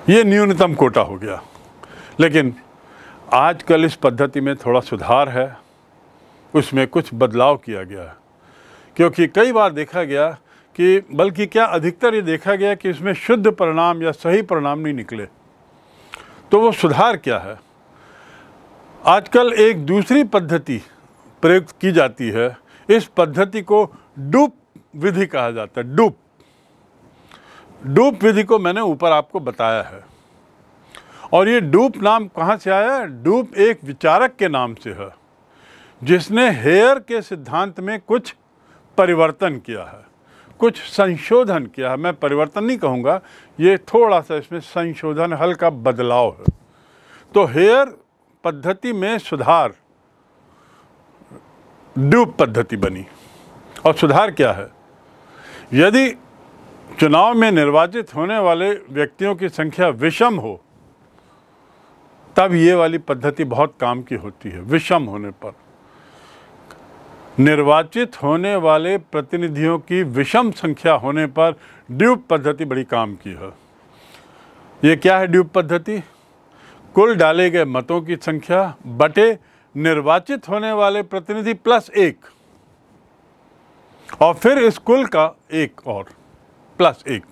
ये न्यूनतम कोटा हो गया। लेकिन आजकल इस पद्धति में थोड़ा सुधार है, उसमें कुछ बदलाव किया गया है, क्योंकि कई बार देखा गया कि बल्कि क्या अधिकतर ये देखा गया कि इसमें शुद्ध परिणाम या सही परिणाम नहीं निकले। तो वो सुधार क्या है? आजकल एक दूसरी पद्धति प्रयुक्त की जाती है। इस पद्धति को डूप विधि कहा जाता है। डूप विधि को मैंने ऊपर आपको बताया है। और ये डूप नाम कहाँ से आया? डूप एक विचारक के नाम से है, जिसने हेयर के सिद्धांत में कुछ परिवर्तन किया है, कुछ संशोधन किया है। मैं परिवर्तन नहीं कहूँगा, ये थोड़ा सा इसमें संशोधन, हल्का बदलाव है। तो हेयर पद्धति में सुधार, डूप पद्धति बनी। और सुधार क्या है? यदि चुनाव में निर्वाचित होने वाले व्यक्तियों की संख्या विषम हो, तब ये वाली पद्धति बहुत काम की होती है। विषम होने पर, निर्वाचित होने वाले प्रतिनिधियों की विषम संख्या होने पर ड्यूप पद्धति बड़ी काम की है। ये क्या है ड्यूप पद्धति? कुल डाले गए मतों की संख्या बटे निर्वाचित होने वाले प्रतिनिधि प्लस 1, और फिर इस कुल का एक और प्लस 1।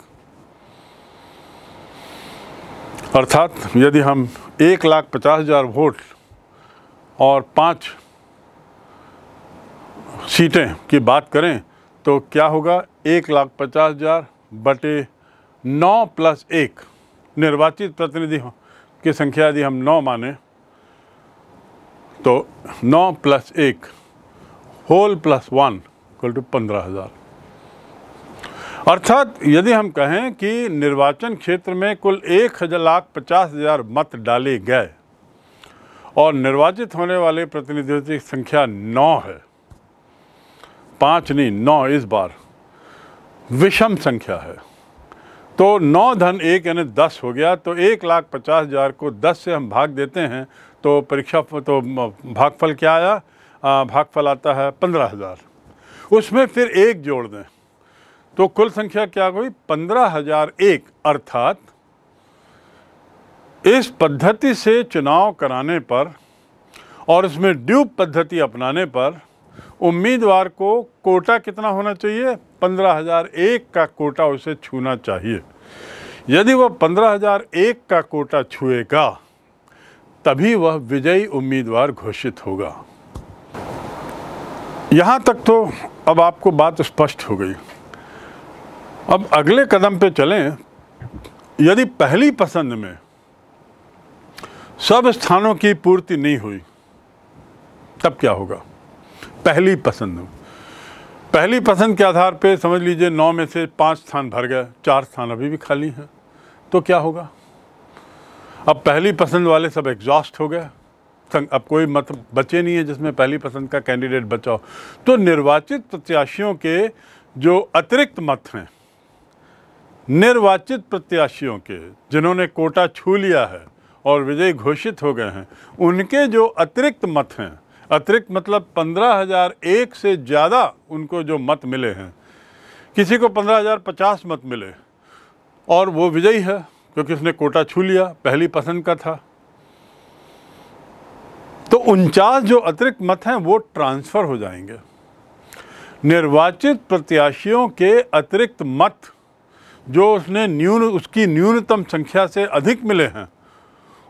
अर्थात यदि हम 1,50,000 वोट और 5 सीटें की बात करें तो क्या होगा? 1,50,000 बटे 9 प्लस 1। निर्वाचित प्रतिनिधि की संख्या यदि हम 9 माने तो 9 plus 1 whole plus 1 equal to 15,000। अर्थात यदि हम कहें कि निर्वाचन क्षेत्र में कुल 1,50,000 मत डाले गए और निर्वाचित होने वाले प्रतिनिधियों की संख्या 9 है, 5 नहीं 9 इस बार विषम संख्या है, तो 9 धन 1 यानी 10 हो गया। तो 1,50,000 को 10 से हम भाग देते हैं तो भागफल क्या आया? भागफल आता है 15,000। उसमें फिर 1 जोड़ दें तो कुल संख्या क्या हुई? 15,001। अर्थात इस पद्धति से चुनाव कराने पर और इसमें ड्यूप पद्धति अपनाने पर उम्मीदवार को कोटा कितना होना चाहिए? 15,001 का कोटा उसे छूना चाहिए। यदि वह 15,001 का कोटा छुएगा तभी वह विजयी उम्मीदवार घोषित होगा। यहाँ तक तो अब आपको बात स्पष्ट हो गई। अब अगले कदम पे चलें। यदि पहली पसंद में सब स्थानों की पूर्ति नहीं हुई तब क्या होगा? पहली पसंद के आधार पे समझ लीजिए 9 में से 5 स्थान भर गए, 4 स्थान अभी भी खाली हैं, तो क्या होगा? अब पहली पसंद वाले सब एग्जॉस्ट हो गए, अब कोई मत बचे नहीं है जिसमें पहली पसंद का कैंडिडेट बचा हो। तो निर्वाचित प्रत्याशियों के जो अतिरिक्त मत हैं, निर्वाचित प्रत्याशियों के जिन्होंने कोटा छू लिया है और विजयी घोषित हो गए हैं, उनके जो अतिरिक्त मत हैं, अतिरिक्त मतलब 15,001 से ज़्यादा उनको जो मत मिले हैं, किसी को 15,050 मत मिले और वो विजयी है क्योंकि उसने कोटा छू लिया, पहली पसंद का था, तो 49 जो अतिरिक्त मत हैं वो ट्रांसफ़र हो जाएंगे। निर्वाचित प्रत्याशियों के अतिरिक्त मत जो उसकी न्यूनतम संख्या से अधिक मिले हैं,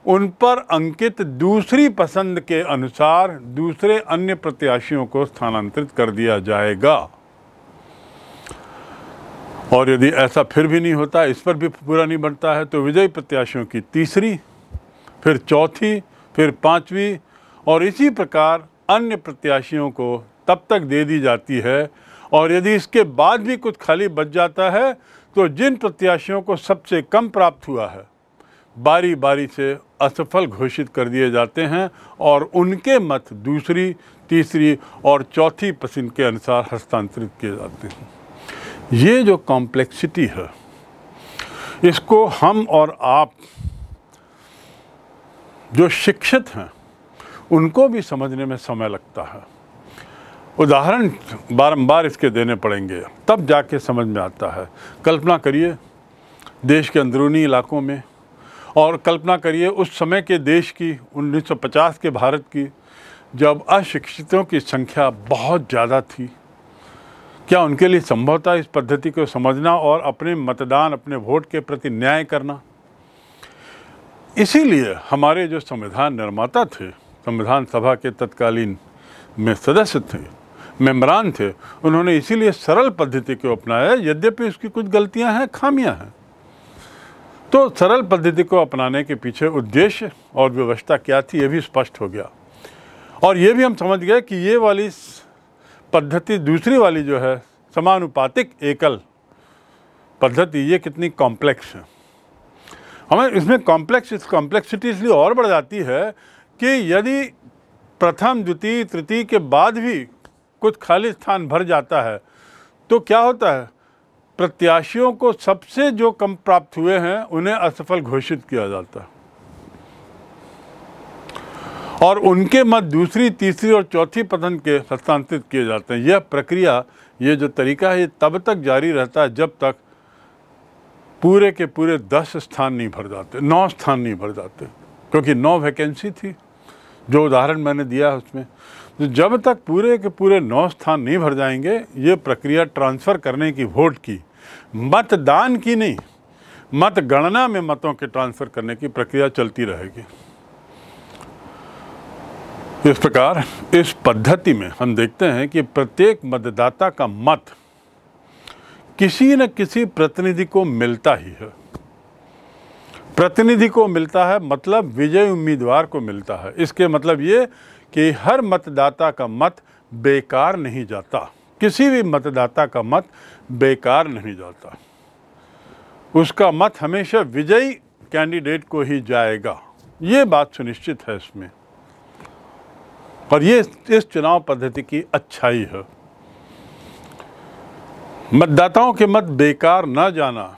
उन पर अंकित दूसरी पसंद के अनुसार दूसरे अन्य प्रत्याशियों को स्थानांतरित कर दिया जाएगा। और यदि ऐसा फिर भी नहीं होता, इस पर भी पूरा नहीं बनता है, तो विजयी प्रत्याशियों की तीसरी, फिर चौथी, फिर 5वीं और इसी प्रकार अन्य प्रत्याशियों को तब तक दे दी जाती है। और यदि इसके बाद भी कुछ खाली बच जाता है तो जिन प्रत्याशियों को सबसे कम प्राप्त हुआ है, बारी बारी से असफल घोषित कर दिए जाते हैं और उनके मत दूसरी, तीसरी और चौथी पसंद के अनुसार हस्तांतरित किए जाते हैं। ये जो कॉम्प्लेक्सिटी है, इसको हम और आप जो शिक्षित हैं उनको भी समझने में समय लगता है। उदाहरण बारंबार इसके देने पड़ेंगे तब जाके समझ में आता है। कल्पना करिए देश के अंदरूनी इलाकों में और कल्पना करिए उस समय के देश की, 1950 के भारत की, जब अशिक्षितों की संख्या बहुत ज़्यादा थी। क्या उनके लिए संभव था इस पद्धति को समझना और अपने मतदान, अपने वोट के प्रति न्याय करना? इसीलिए हमारे जो संविधान निर्माता थे, संविधान सभा के तत्कालीन में सदस्य थे, मेम्बरान थे, उन्होंने इसीलिए सरल पद्धति को अपनाया, यद्यपि उसकी कुछ गलतियां हैं, खामियां हैं। तो सरल पद्धति को अपनाने के पीछे उद्देश्य और व्यवस्था क्या थी, ये भी स्पष्ट हो गया। और ये भी हम समझ गए कि ये वाली पद्धति, दूसरी वाली जो है समानुपातिक एकल पद्धति, ये कितनी कॉम्प्लेक्स है। हमें इसमें कॉम्प्लेक्सिटी इसलिए और बढ़ जाती है कि यदि प्रथम, द्वितीय, तृतीय के बाद भी कुछ खाली स्थान भर जाता है तो क्या होता है, प्रत्याशियों को सबसे जो कम प्राप्त हुए हैं उन्हें असफल घोषित किया जाता है और उनके मत दूसरी, तीसरी और चौथी पसंद के हस्तांतरित किए जाते हैं। यह प्रक्रिया, ये जो तरीका है, ये तब तक जारी रहता है जब तक पूरे के पूरे 10 स्थान नहीं भर जाते, 9 स्थान नहीं भर जाते, क्योंकि 9 वैकेंसी थी जो उदाहरण मैंने दिया उसमें। तो जब तक पूरे के पूरे 9 स्थान नहीं भर जाएंगे, ये प्रक्रिया ट्रांसफ़र करने की, वोट की, मतदान की नहीं, मतगणना में मतों के ट्रांसफ़र करने की प्रक्रिया चलती रहेगी। इस प्रकार इस पद्धति में हम देखते हैं कि प्रत्येक मतदाता का मत किसी न किसी प्रतिनिधि को मिलता ही है। प्रतिनिधि को मिलता है मतलब विजयी उम्मीदवार को मिलता है। इसके मतलब ये कि हर मतदाता का मत बेकार नहीं जाता, किसी भी मतदाता का मत बेकार नहीं जाता, उसका मत हमेशा विजयी कैंडिडेट को ही जाएगा। ये बात सुनिश्चित है इसमें, और ये इस चुनाव पद्धति की अच्छाई है। मतदाताओं के मत बेकार न जाना,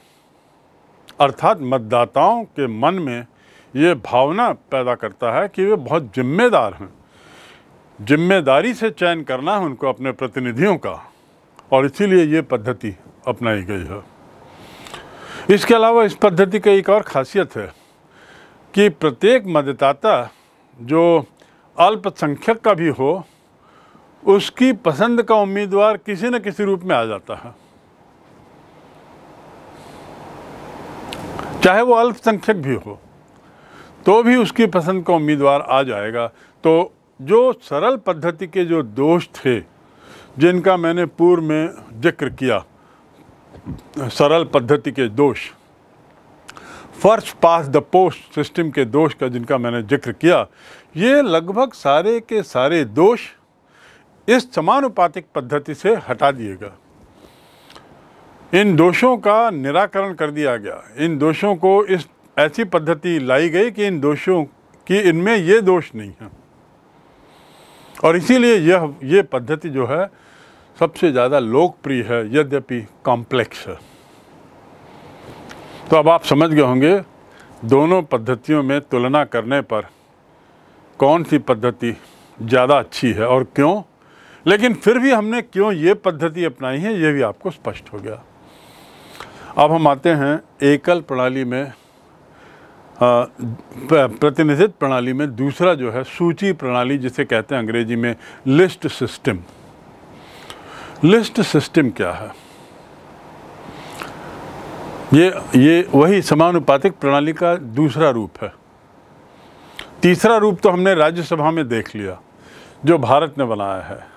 अर्थात मतदाताओं के मन में ये भावना पैदा करता है कि वे बहुत जिम्मेदार हैं, जिम्मेदारी से चयन करना है उनको अपने प्रतिनिधियों का, और इसीलिए ये पद्धति अपनाई गई है। इसके अलावा इस पद्धति की एक और खासियत है कि प्रत्येक मतदाता जो अल्पसंख्यक का भी हो, उसकी पसंद का उम्मीदवार किसी न किसी रूप में आ जाता है, चाहे वो अल्पसंख्यक भी हो तो भी उसकी पसंद का उम्मीदवार आ जाएगा। तो जो सरल पद्धति के जो दोष थे, जिनका मैंने पूर्व में जिक्र किया, सरल पद्धति के दोष, first pass the post system के दोष का जिनका मैंने जिक्र किया, ये लगभग सारे के सारे दोष इस समानुपातिक पद्धति से हटा दिएगा। इन दोषों का निराकरण कर दिया गया। इन दोषों को इस ऐसी पद्धति लाई गई कि इन दोषों की, इनमें ये दोष नहीं है, और इसीलिए ये पद्धति जो है सबसे ज़्यादा लोकप्रिय है, यद्यपि कॉम्प्लेक्स है। तो अब आप समझ गए होंगे दोनों पद्धतियों में तुलना करने पर कौन सी पद्धति ज़्यादा अच्छी है और क्यों। लेकिन फिर भी हमने क्यों ये पद्धति अपनाई है, ये भी आपको स्पष्ट हो गया। अब हम आते हैं एकल प्रणाली में, प्रतिनिधित्व प्रणाली में दूसरा जो है सूची प्रणाली, जिसे कहते हैं अंग्रेजी में लिस्ट सिस्टम। लिस्ट सिस्टम क्या है? ये वही समानुपातिक प्रणाली का दूसरा रूप है। तीसरा रूप तो हमने राज्यसभा में देख लिया, जो भारत ने बनाया है।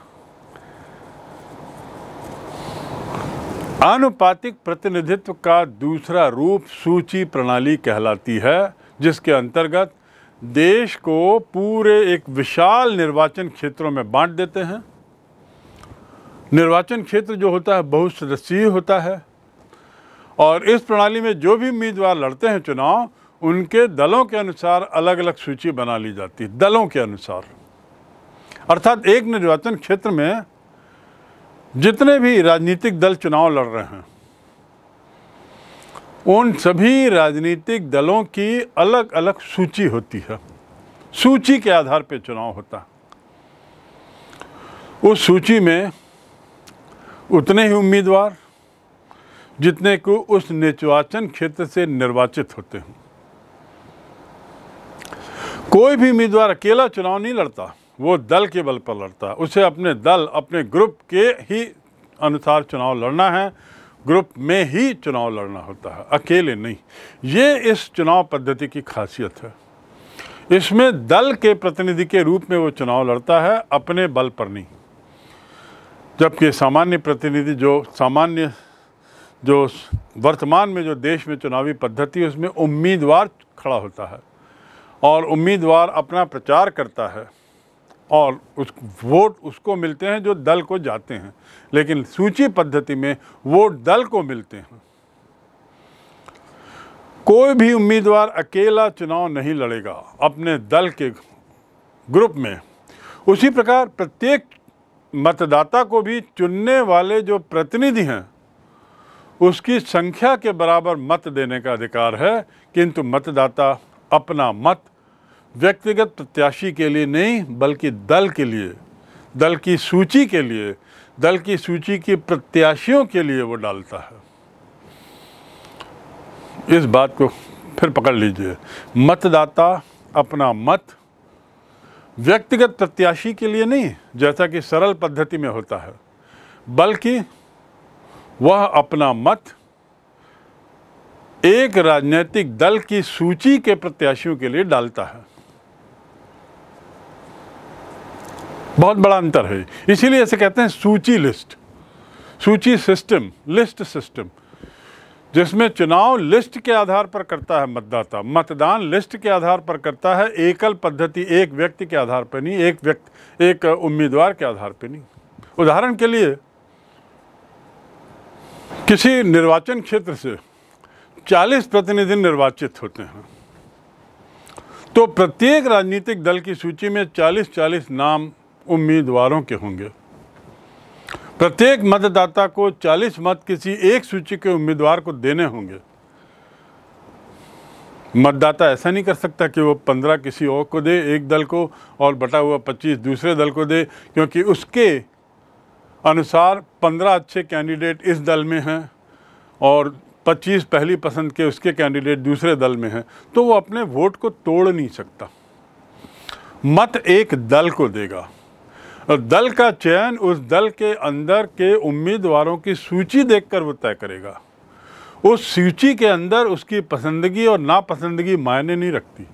आनुपातिक प्रतिनिधित्व का दूसरा रूप सूची प्रणाली कहलाती है, जिसके अंतर्गत देश को पूरे एक विशाल निर्वाचन क्षेत्रों में बांट देते हैं। निर्वाचन क्षेत्र जो होता है बहुसदस्यीय होता है, और इस प्रणाली में जो भी उम्मीदवार लड़ते हैं चुनाव, उनके दलों के अनुसार अलग अलग सूची बना ली जाती है, दलों के अनुसार। अर्थात एक निर्वाचन क्षेत्र में जितने भी राजनीतिक दल चुनाव लड़ रहे हैं, उन सभी राजनीतिक दलों की अलग अलग सूची होती है। सूची के आधार पर चुनाव होता है। उस सूची में उतने ही उम्मीदवार जितने को उस निर्वाचन क्षेत्र से निर्वाचित होते हैं। कोई भी उम्मीदवार अकेला चुनाव नहीं लड़ता, वो दल के बल पर लड़ता है। उसे अपने दल, अपने ग्रुप के ही अनुसार चुनाव लड़ना है, ग्रुप में ही चुनाव लड़ना होता है, अकेले नहीं। ये इस चुनाव पद्धति की खासियत है। इसमें दल के प्रतिनिधि के रूप में वो चुनाव लड़ता है, अपने बल पर नहीं। जबकि सामान्य प्रतिनिधि जो वर्तमान में जो देश में चुनावी पद्धति है, उसमें उम्मीदवार खड़ा होता है और उम्मीदवार अपना प्रचार करता है और वोट उसको मिलते हैं जो दल को जाते हैं। लेकिन सूची पद्धति में वोट दल को मिलते हैं। कोई भी उम्मीदवार अकेला चुनाव नहीं लड़ेगा अपने दल के ग्रुप में। उसी प्रकार प्रत्येक मतदाता को भी चुनने वाले जो प्रतिनिधि हैं उसकी संख्या के बराबर मत देने का अधिकार है, किंतु मतदाता अपना मत व्यक्तिगत प्रत्याशी के लिए नहीं बल्कि दल के लिए, दल की सूची के लिए, दल की सूची के प्रत्याशियों के लिए वो डालता है। इस बात को फिर पकड़ लीजिए। मतदाता अपना मत व्यक्तिगत प्रत्याशी के लिए नहीं, जैसा कि सरल पद्धति में होता है, बल्कि वह अपना मत एक राजनीतिक दल की सूची के प्रत्याशियों के लिए डालता है। बहुत बड़ा अंतर है। इसीलिए इसे कहते हैं सूची लिस्ट, सूची सिस्टम, लिस्ट सिस्टम, जिसमें चुनाव लिस्ट के आधार पर करता है मतदाता, मतदान लिस्ट के आधार पर करता है, एकल पद्धति एक व्यक्ति के आधार पर नहीं, एक उम्मीदवार के आधार पर नहीं। उदाहरण के लिए किसी निर्वाचन क्षेत्र से 40 प्रतिनिधि निर्वाचित होते हैं, तो प्रत्येक राजनीतिक दल की सूची में 40-40 नाम उम्मीदवारों के होंगे। प्रत्येक मतदाता को 40 मत किसी एक सूची के उम्मीदवार को देने होंगे। मतदाता ऐसा नहीं कर सकता कि वो 15 किसी और को दे, एक दल को, और बटा हुआ 25 दूसरे दल को दे, क्योंकि उसके अनुसार 15 अच्छे कैंडिडेट इस दल में हैं और 25 पहली पसंद के उसके कैंडिडेट दूसरे दल में हैं, तो वो अपने वोट को तोड़ नहीं सकता। मत एक दल को देगा और दल का चयन उस दल के अंदर के उम्मीदवारों की सूची देखकर वो तय करेगा। उस सूची के अंदर उसकी पसंदगी और नापसंदगी मायने नहीं रखती।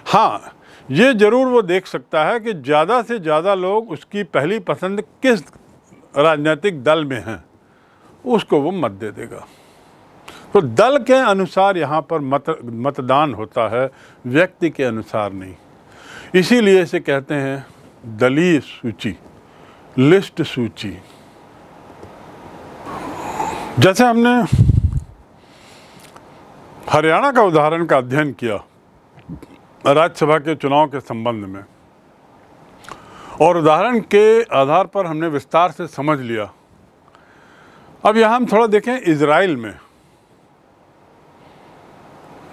हाँ, ये जरूर वो देख सकता है कि ज़्यादा से ज़्यादा लोग उसकी पहली पसंद किस राजनीतिक दल में हैं, उसको वो मत दे देगा। तो दल के अनुसार यहाँ पर मतदान होता है, व्यक्ति के अनुसार नहीं। इसीलिए इसे कहते हैं दलीय सूची, लिस्ट सूची। जैसे हमने हरियाणा का उदाहरण का अध्ययन किया राज्यसभा के चुनाव के संबंध में, और उदाहरण के आधार पर हमने विस्तार से समझ लिया। अब यहाँ हम थोड़ा देखें इजराइल में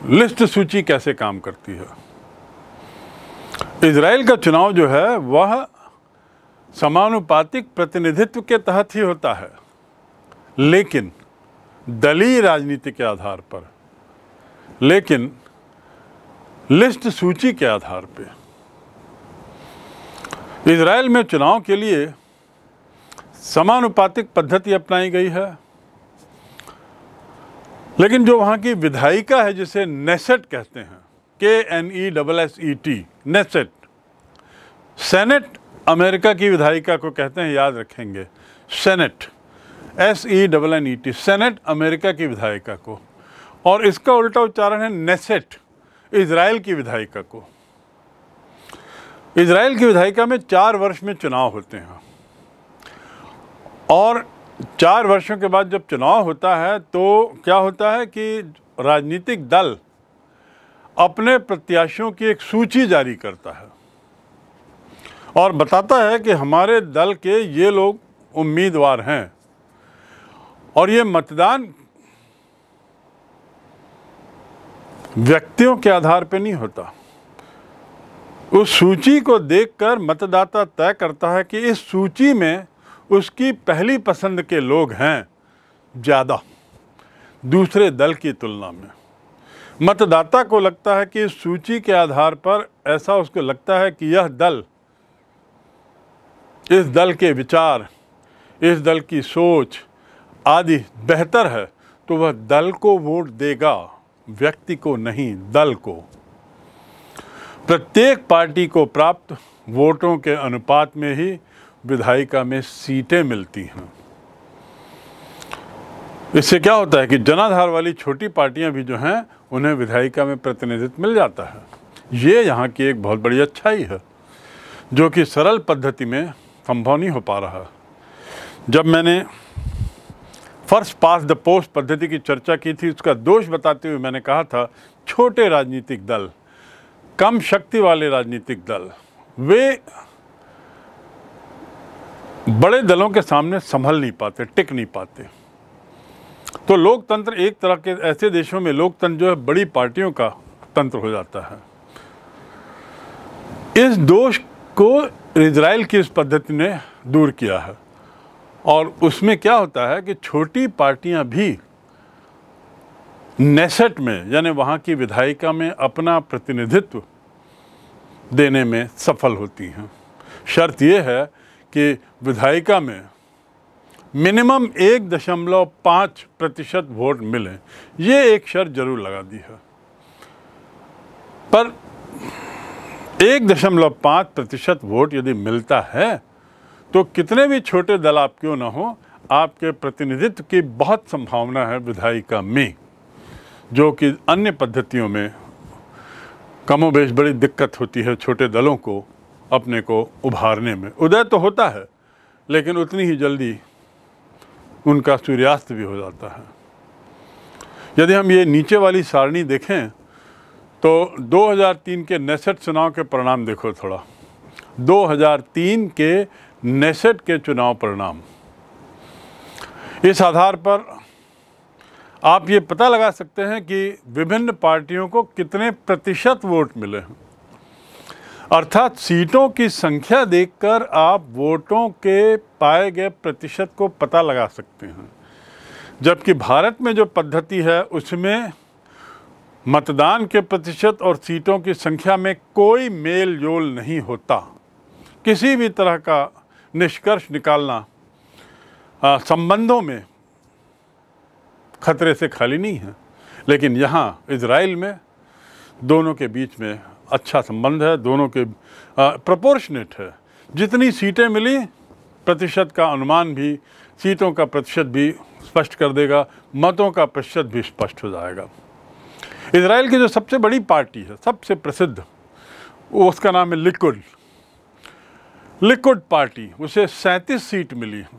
लिस्ट सूची कैसे काम करती है। इजराइल का चुनाव जो है वह समानुपातिक प्रतिनिधित्व के तहत ही होता है, लेकिन दलीय राजनीति के आधार पर, लेकिन लिस्ट सूची के आधार पर। इजराइल में चुनाव के लिए समानुपातिक पद्धति अपनाई गई है, लेकिन जो वहाँ की विधायिका है जिसे नेसेट कहते हैं, KNESSET, नेसेट, सेनेट अमेरिका की विधायिका को कहते हैं, याद रखेंगे, सेनेट, SENNET, सेनेट अमेरिका की विधायिका को, और इसका उल्टा उच्चारण है नेसेट, इजराइल की विधायिका को। इजराइल की विधायिका में 4 वर्ष में चुनाव होते हैं, और 4 वर्षों के बाद जब चुनाव होता है तो क्या होता है कि राजनीतिक दल अपने प्रत्याशियों की एक सूची जारी करता है और बताता है कि हमारे दल के ये लोग उम्मीदवार हैं, और ये मतदान व्यक्तियों के आधार पर नहीं होता। उस सूची को देखकर मतदाता तय करता है कि इस सूची में उसकी पहली पसंद के लोग हैं ज़्यादा दूसरे दल की तुलना में। मतदाता को लगता है कि इस सूची के आधार पर ऐसा उसको लगता है कि यह दल, इस दल के विचार, इस दल की सोच आदि बेहतर है, तो वह दल को वोट देगा, व्यक्ति को नहीं, दल को। प्रत्येक पार्टी को प्राप्त वोटों के अनुपात में ही विधायिका में सीटें मिलती हैं। इससे क्या होता है कि जनाधार वाली छोटी पार्टियां भी जो हैं उन्हें विधायिका में प्रतिनिधित्व मिल जाता है। ये यहाँ की एक बहुत बड़ी अच्छाई है जो कि सरल पद्धति में संभव नहीं हो पा रहा। जब मैंने फर्स्ट पास द पोस्ट पद्धति की चर्चा की थी, उसका दोष बताते हुए मैंने कहा था छोटे राजनीतिक दल, कम शक्ति वाले राजनीतिक दल, वे बड़े दलों के सामने संभल नहीं पाते, टिक नहीं पाते। तो लोकतंत्र एक तरह के ऐसे देशों में लोकतंत्र जो है बड़ी पार्टियों का तंत्र हो जाता है। इस दोष को इजराइल की इस पद्धति ने दूर किया है और उसमें क्या होता है कि छोटी पार्टियां भी नेसेट में यानी वहाँ की विधायिका में अपना प्रतिनिधित्व देने में सफल होती हैं। शर्त यह है कि विधायिका में मिनिमम 1.5% वोट मिले, ये एक शर्त जरूर लगा दी है। पर 1.5% वोट यदि मिलता है तो कितने भी छोटे दल आप क्यों ना हो, आपके प्रतिनिधित्व की बहुत संभावना है विधायिका में, जो कि अन्य पद्धतियों में कमोबेश बड़ी दिक्कत होती है छोटे दलों को अपने को उभारने में। उदय तो होता है लेकिन उतनी ही जल्दी उनका सूर्यास्त भी हो जाता है। यदि हम ये नीचे वाली सारणी देखें तो 2003 के नेसेट चुनाव के परिणाम देखो थोड़ा। 2003 के नेसेट के चुनाव परिणाम, इस आधार पर आप ये पता लगा सकते हैं कि विभिन्न पार्टियों को कितने प्रतिशत वोट मिले हैं। अर्थात सीटों की संख्या देखकर आप वोटों के पाए गए प्रतिशत को पता लगा सकते हैं। जबकि भारत में जो पद्धति है उसमें मतदान के प्रतिशत और सीटों की संख्या में कोई मेल जोल नहीं होता। किसी भी तरह का निष्कर्ष निकालना संबंधों में खतरे से खाली नहीं है। लेकिन यहाँ इजराइल में दोनों के बीच में अच्छा संबंध है, दोनों के प्रोपोर्शनेट है। जितनी सीटें मिली प्रतिशत का अनुमान भी, सीटों का प्रतिशत भी स्पष्ट कर देगा, मतों का प्रतिशत भी स्पष्ट हो जाएगा। इजराइल की जो सबसे बड़ी पार्टी है, सबसे प्रसिद्ध, उसका नाम है लिकुड पार्टी, उसे 37 सीट मिली है।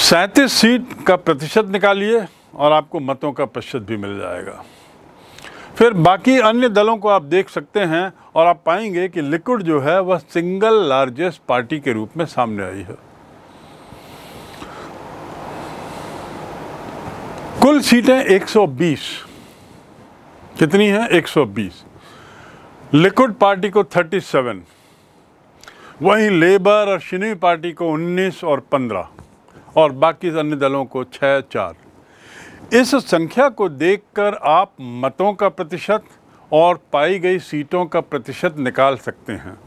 37 सीट का प्रतिशत निकालिए और आपको मतों का प्रतिशत भी मिल जाएगा। फिर बाकी अन्य दलों को आप देख सकते हैं और आप पाएंगे कि लिकुड जो है वह सिंगल लार्जेस्ट पार्टी के रूप में सामने आई है। कुल सीटें 120, कितनी है? 120। लिकुड पार्टी को 37, वहीं लेबर और शिन्वी पार्टी को 19 और 15 और बाकी अन्य दलों को 6-4। इस संख्या को देखकर आप मतों का प्रतिशत और पाई गई सीटों का प्रतिशत निकाल सकते हैं।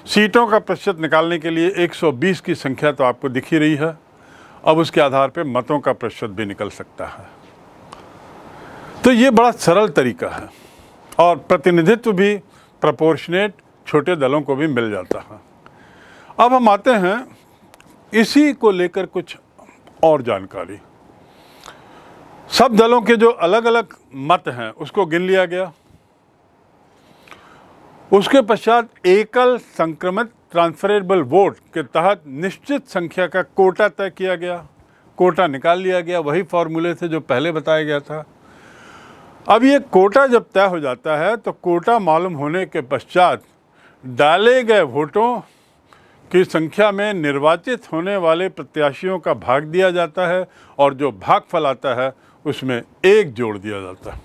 सीटों का प्रतिशत निकालने के लिए 120 की संख्या तो आपको दिख ही रही है, अब उसके आधार पर मतों का प्रतिशत भी निकल सकता है। तो ये बड़ा सरल तरीका है और प्रतिनिधित्व भी प्रोपोर्शनेट छोटे दलों को भी मिल जाता है। अब हम आते हैं इसी को लेकर कुछ और जानकारी। सब दलों के जो अलग अलग मत हैं उसको गिन लिया गया। उसके पश्चात एकल संक्रमित ट्रांसफरेबल वोट के तहत निश्चित संख्या का कोटा तय किया गया, कोटा निकाल लिया गया, वही फॉर्मूले से जो पहले बताया गया था। अब ये कोटा जब तय हो जाता है तो कोटा मालूम होने के पश्चात डाले गए वोटों की संख्या में निर्वाचित होने वाले प्रत्याशियों का भाग दिया जाता है और जो भागफल आता है उसमें 1 जोड़ दिया जाता है।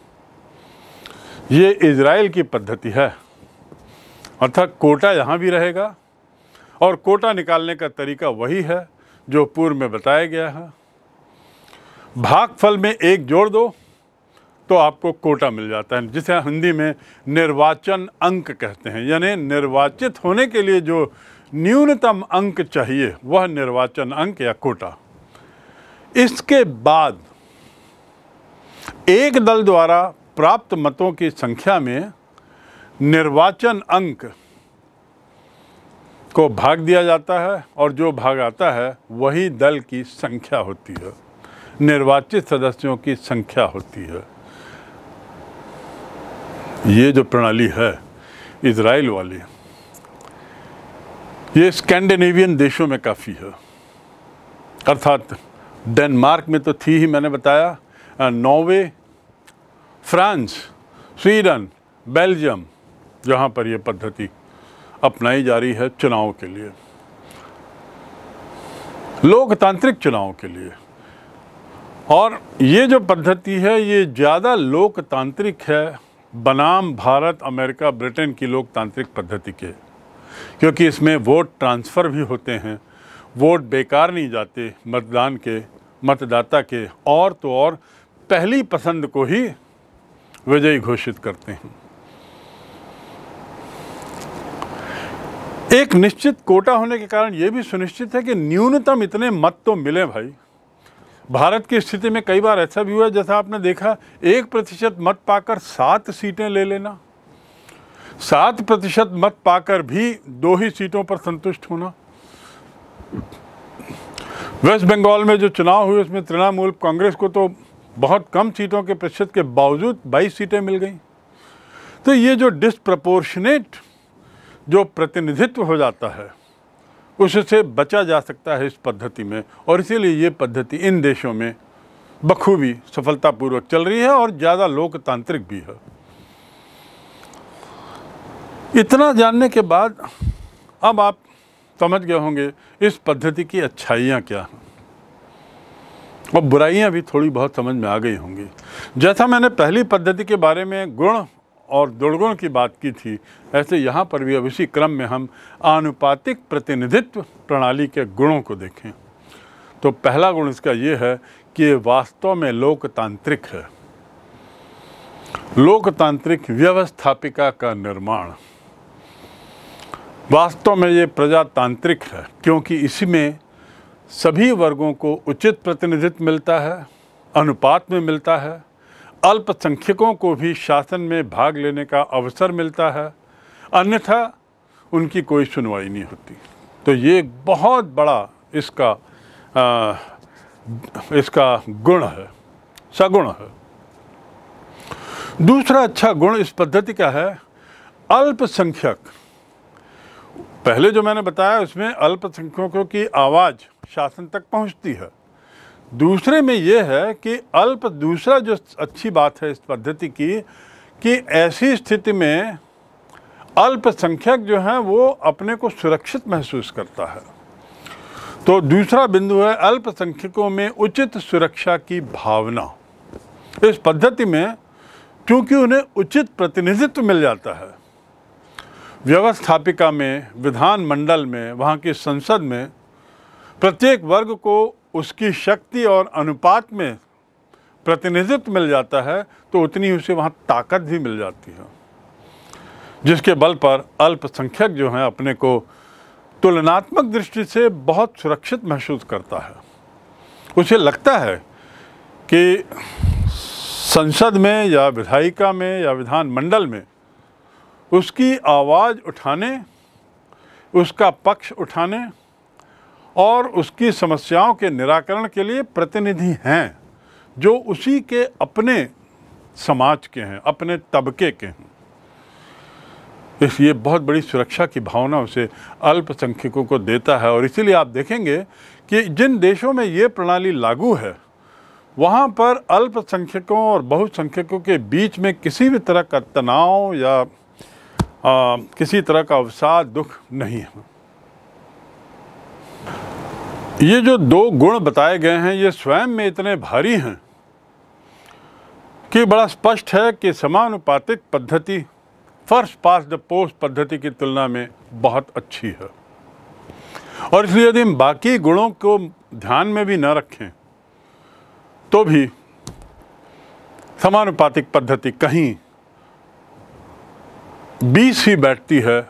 ये इजराइल की पद्धति है। अर्थात कोटा यहाँ भी रहेगा और कोटा निकालने का तरीका वही है जो पूर्व में बताया गया है। भागफल में 1 जोड़ दो तो आपको कोटा मिल जाता है, जिसे हिंदी में निर्वाचन अंक कहते हैं। यानी निर्वाचित होने के लिए जो न्यूनतम अंक चाहिए वह निर्वाचन अंक या कोटा। इसके बाद एक दल द्वारा प्राप्त मतों की संख्या में निर्वाचन अंक को भाग दिया जाता है और जो भाग आता है वही दल की संख्या होती है, निर्वाचित सदस्यों की संख्या होती है। ये जो प्रणाली है इजराइल वाली, ये स्कैंडिनेवियन देशों में काफ़ी है, अर्थात डेनमार्क में तो थी ही, मैंने बताया, नॉर्वे, फ्रांस, स्वीडन, बेल्जियम, जहाँ पर यह पद्धति अपनाई जा रही है चुनाव के लिए, लोकतांत्रिक चुनाव के लिए। और ये जो पद्धति है ये ज़्यादा लोकतांत्रिक है बनाम भारत, अमेरिका, ब्रिटेन की लोकतांत्रिक पद्धति के, क्योंकि इसमें वोट ट्रांसफ़र भी होते हैं, वोट बेकार नहीं जाते मतदान के, मतदाता के, और तो और पहली पसंद को ही विजयी घोषित करते हैं। एक निश्चित कोटा होने के कारण यह भी सुनिश्चित है कि न्यूनतम इतने मत तो मिले भाई। भारत की स्थिति में कई बार ऐसा भी हुआ, जैसा आपने देखा, 1% मत पाकर 7 सीटें ले लेना, 7% मत पाकर भी 2 ही सीटों पर संतुष्ट होना। वेस्ट बंगाल में जो चुनाव हुए उसमें तृणमूल कांग्रेस को तो बहुत कम सीटों के प्रतिशत के बावजूद 22 सीटें मिल गई। तो ये जो डिस्प्रपोर्शनेट जो प्रतिनिधित्व हो जाता है उससे बचा जा सकता है इस पद्धति में, और इसीलिए ये पद्धति इन देशों में बखूबी सफलतापूर्वक चल रही है और ज़्यादा लोकतांत्रिक भी है। इतना जानने के बाद अब आप समझ गए होंगे इस पद्धति की अच्छाइयाँ क्या हैं और बुराइयाँ भी थोड़ी बहुत समझ में आ गई होंगी। जैसा मैंने पहली पद्धति के बारे में गुण और दुर्गुण की बात की थी, ऐसे यहाँ पर भी अब इसी क्रम में हम आनुपातिक प्रतिनिधित्व प्रणाली के गुणों को देखें। तो पहला गुण इसका ये है कि ये वास्तव में लोकतांत्रिक है, लोकतांत्रिक व्यवस्थापिका का निर्माण। वास्तव में ये प्रजातांत्रिक है क्योंकि इसमें सभी वर्गों को उचित प्रतिनिधित्व मिलता है, अनुपात में मिलता है, अल्पसंख्यकों को भी शासन में भाग लेने का अवसर मिलता है, अन्यथा उनकी कोई सुनवाई नहीं होती। तो ये एक बहुत बड़ा इसका गुण है, सगुण है। दूसरा अच्छा गुण इस पद्धति का है अल्पसंख्यक। पहले जो मैंने बताया उसमें अल्पसंख्यकों की आवाज़ शासन तक पहुंचती है। दूसरे में यह है कि दूसरा जो अच्छी बात है इस पद्धति की कि ऐसी स्थिति में अल्पसंख्यक जो है वो अपने को सुरक्षित महसूस करता है। तो दूसरा बिंदु है अल्पसंख्यकों में उचित सुरक्षा की भावना। इस पद्धति में क्योंकि उन्हें उचित प्रतिनिधित्व मिल जाता है, व्यवस्थापिका में, विधानमंडल में, वहाँ की संसद में प्रत्येक वर्ग को उसकी शक्ति और अनुपात में प्रतिनिधित्व मिल जाता है, तो उतनी उसे वहाँ ताकत भी मिल जाती है, जिसके बल पर अल्पसंख्यक जो है अपने को तुलनात्मक दृष्टि से बहुत सुरक्षित महसूस करता है। उसे लगता है कि संसद में या विधायिका में या विधानमंडल में उसकी आवाज़ उठाने, उसका पक्ष उठाने और उसकी समस्याओं के निराकरण के लिए प्रतिनिधि हैं जो उसी के अपने समाज के हैं, अपने तबके के हैं। इसलिए बहुत बड़ी सुरक्षा की भावना उसे अल्पसंख्यकों को देता है। और इसीलिए आप देखेंगे कि जिन देशों में ये प्रणाली लागू है वहाँ पर अल्पसंख्यकों और बहुसंख्यकों के बीच में किसी भी तरह का तनाव या किसी तरह का अवसाद, दुख नहीं है। ये जो 2 गुण बताए गए हैं ये स्वयं में इतने भारी हैं कि बड़ा स्पष्ट है कि समानुपातिक पद्धति फर्स्ट पास्ट द पोस्ट पद्धति की तुलना में बहुत अच्छी है। और इसलिए यदि हम बाकी गुणों को ध्यान में भी न रखें तो भी समानुपातिक पद्धति कहीं 20 ही बैठती है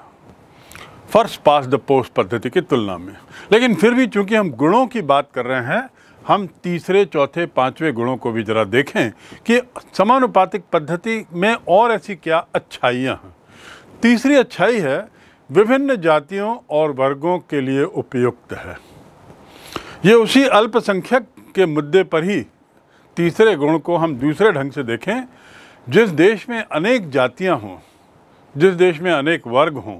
फर्स्ट पास द पोस्ट पद्धति की तुलना में। लेकिन फिर भी चूंकि हम गुणों की बात कर रहे हैं, हम तीसरे, चौथे, पांचवें गुणों को भी जरा देखें कि समानुपातिक पद्धति में और ऐसी क्या अच्छाइयाँ हैं। तीसरी अच्छाई है विभिन्न जातियों और वर्गों के लिए उपयुक्त है। ये उसी अल्पसंख्यक के मुद्दे पर ही तीसरे गुण को हम दूसरे ढंग से देखें। जिस देश में अनेक जातियां हों, जिस देश में अनेक वर्ग हों,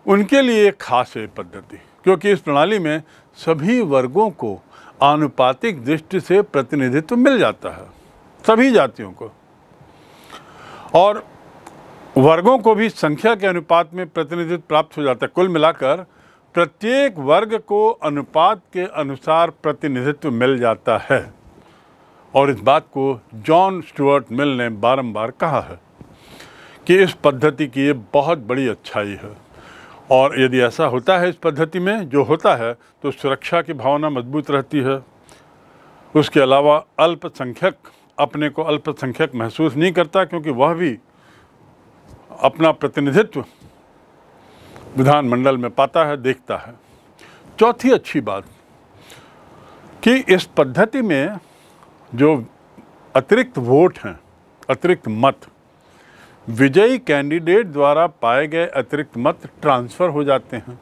उनके लिए खास है पद्धति, क्योंकि इस प्रणाली में सभी वर्गों को आनुपातिक दृष्टि से प्रतिनिधित्व मिल जाता है, सभी जातियों को, और वर्गों को भी संख्या के अनुपात में प्रतिनिधित्व प्राप्त हो जाता है। कुल मिलाकर प्रत्येक वर्ग को अनुपात के अनुसार प्रतिनिधित्व मिल जाता है। और इस बात को जॉन स्टुअर्ट मिल ने बारंबार कहा है कि इस पद्धति की ये बहुत बड़ी अच्छाई है। और यदि ऐसा होता है इस पद्धति में जो होता है, तो सुरक्षा की भावना मजबूत रहती है। उसके अलावा अल्पसंख्यक अपने को अल्पसंख्यक महसूस नहीं करता, क्योंकि वह भी अपना प्रतिनिधित्व विधानमंडल में पाता है, देखता है। चौथी अच्छी बात कि इस पद्धति में जो अतिरिक्त वोट हैं, अतिरिक्त मत, विजयी कैंडिडेट द्वारा पाए गए अतिरिक्त मत ट्रांसफ़र हो जाते हैं।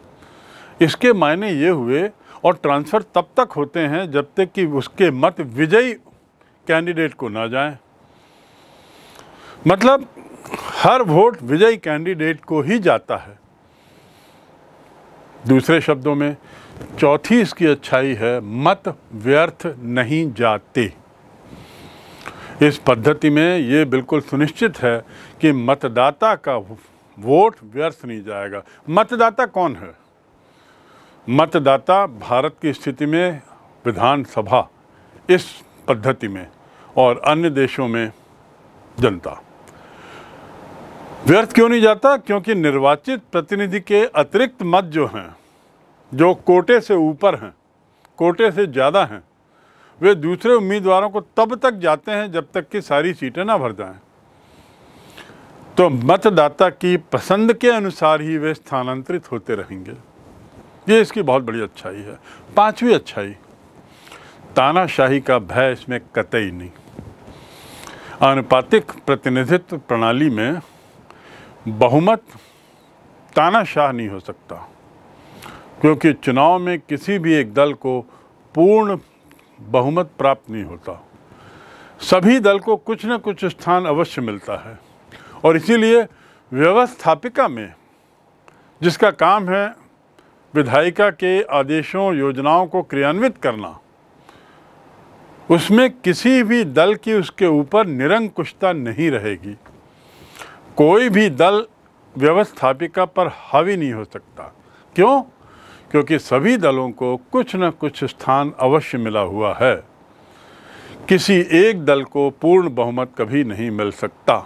इसके मायने ये हुए, और ट्रांसफ़र तब तक होते हैं जब तक कि उसके मत विजयी कैंडिडेट को ना जाएं। मतलब हर वोट विजयी कैंडिडेट को ही जाता है। दूसरे शब्दों में चौथी इसकी अच्छाई है, मत व्यर्थ नहीं जाते। इस पद्धति में ये बिल्कुल सुनिश्चित है कि मतदाता का वोट व्यर्थ नहीं जाएगा। मतदाता कौन है? मतदाता भारत की स्थिति में विधानसभा, इस पद्धति में, और अन्य देशों में जनता। व्यर्थ क्यों नहीं जाता? क्योंकि निर्वाचित प्रतिनिधि के अतिरिक्त मत जो हैं, जो कोटे से ऊपर हैं, कोटे से ज़्यादा हैं, वे दूसरे उम्मीदवारों को तब तक जाते हैं जब तक कि सारी सीटें ना भर जाएं। तो मतदाता की पसंद के अनुसार ही वे स्थानांतरित होते रहेंगे। ये इसकी बहुत बड़ी अच्छाई है। पांचवी अच्छाई, तानाशाही का भय इसमें कतई नहीं। आनुपातिक प्रतिनिधित्व प्रणाली में बहुमत तानाशाह नहीं हो सकता, क्योंकि चुनाव में किसी भी एक दल को पूर्ण बहुमत प्राप्त नहीं होता। सभी दल को कुछ न कुछ स्थान अवश्य मिलता है, और इसीलिए व्यवस्थापिका में, जिसका काम है विधायिका के आदेशों, योजनाओं को क्रियान्वित करना, उसमें किसी भी दल की उसके ऊपर निरंकुशता नहीं रहेगी। कोई भी दल व्यवस्थापिका पर हावी नहीं हो सकता। क्यों? क्योंकि सभी दलों को कुछ न कुछ स्थान अवश्य मिला हुआ है। किसी एक दल को पूर्ण बहुमत कभी नहीं मिल सकता।